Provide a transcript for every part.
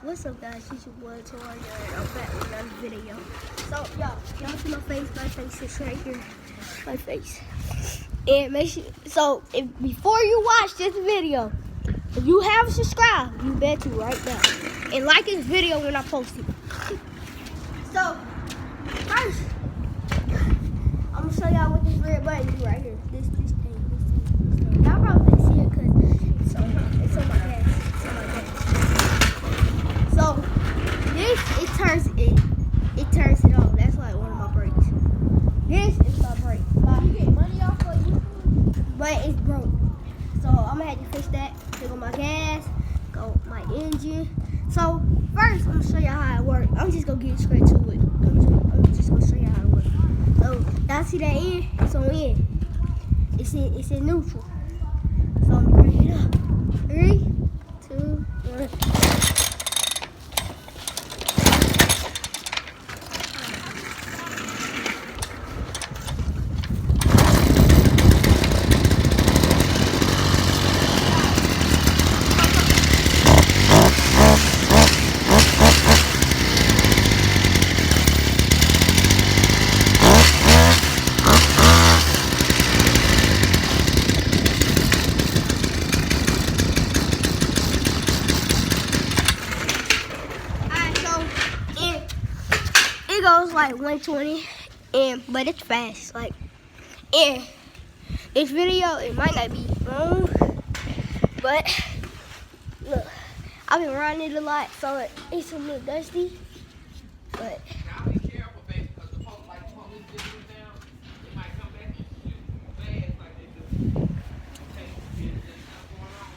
What's up, guys? It's your boy Tori, and I'm back with another video. So, y'all see my face? My face is right here. My face. And make sure, before you watch this video, if you haven't subscribed, you better right now. And like this video when I post it. So, first, I'm gonna show y'all what this red button do right here. This thing. Y'all probably can't see it because it's on my gas. It's on my gas. So this it turns it off. That's like one of my brakes. This is my brake. You get money off of you? But it's broke. So I'm gonna have to fix that. Here go my gas, go my engine. So first I'm gonna show y'all how it works. I'm just gonna get straight to it. I'm just gonna show y'all how it works. So y'all see that in? It's on in. It's in neutral. So I'm gonna bring it up. 3, 2, 1. It goes like 120, but it's fast. And this video, it might not be long, but look, I've been riding it a lot, so it's a little dusty. But now be careful, baby, because the police get you down, they might come back and shoot fast like they do. Okay, there's stuff going on.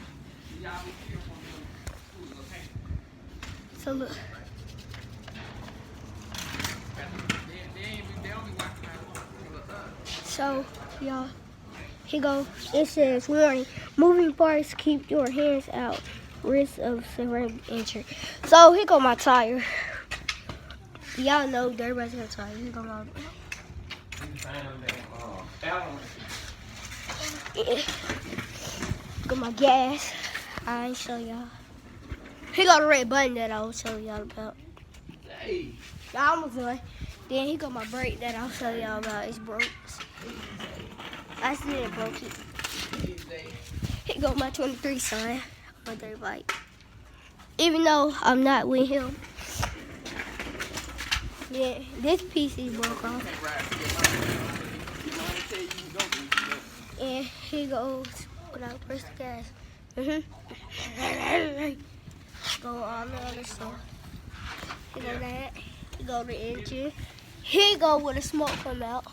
Y'all be careful on them schools, okay? so look. So, y'all, here go. It says, warning, moving parts, keep your hands out. Risk of severe injury. So, here go my tire. Y'all know everybody's got a tire. Here go my... Got my gas. I ain't show y'all. Here go the red button that I was telling y'all about. Hey. Y'all almost done. Then he got my brake that I'll show y'all about. It's broke. I still broke it. He got my 23 son on their bike. Even though I'm not with him. Yeah, this piece is broke off. And he goes without press the gas. Go on the other side. He go that. He go the engine. Here go where the smoke come out.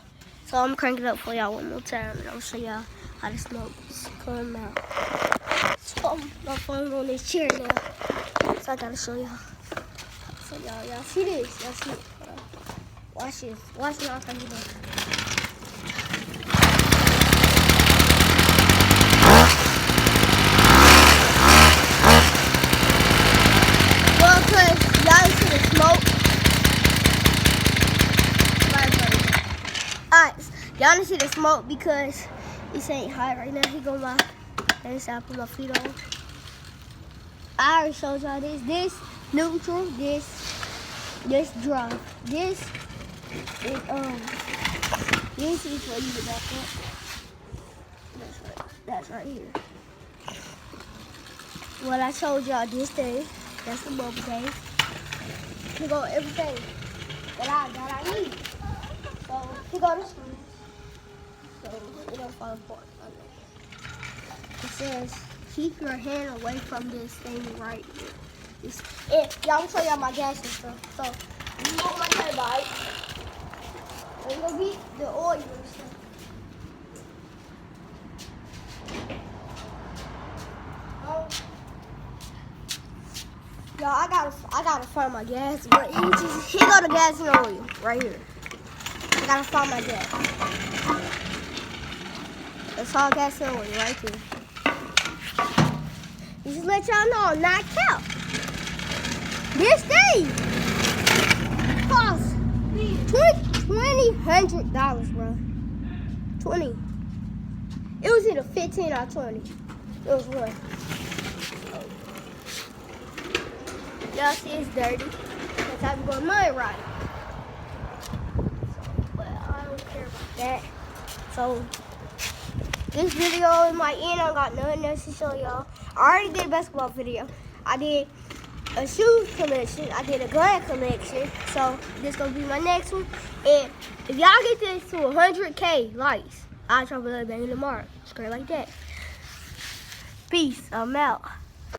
So I'm gonna crank it up for y'all one more time and I'll show y'all how the smoke come out. So my phone's on this chair now. So I gotta show y'all. So y'all see this? Y'all see it? Watch this. Watch it. I'll crank it up. Well, cause y'all see the smoke. Alright, y'all didn't see the smoke because this ain't hot right now. He go my hands out, put my feet on. I already showed y'all this. This neutral, this drive. This is where you get back up. That's right here. What I showed y'all this thing, that's the bubble thing. Here go everything that I need. So, he got a screw, so it don't fall apart. It says, keep your hand away from this thing right here. Y'all will show y'all my gas and stuff. So, you go my dirtbike, and you go get the oil and stuff. Y'all, I gotta find my gas, but he got the gas and oil right here. I gotta find my gas. That's all gas and oil right here. Just let y'all know I'm not out. This thing costs $2,100, bro. 20. It was either 15 or 20. It was one. Y'all see it's dirty. That's how we go mud riding. But I don't care about that. So this video is my end. I got nothing else to show y'all. I already did a basketball video. I did a shoes collection. I did a gun collection. So this gonna be my next one. And if y'all get this to 100K likes, I'll drop another bang tomorrow. Straight like that. Peace. I'm out.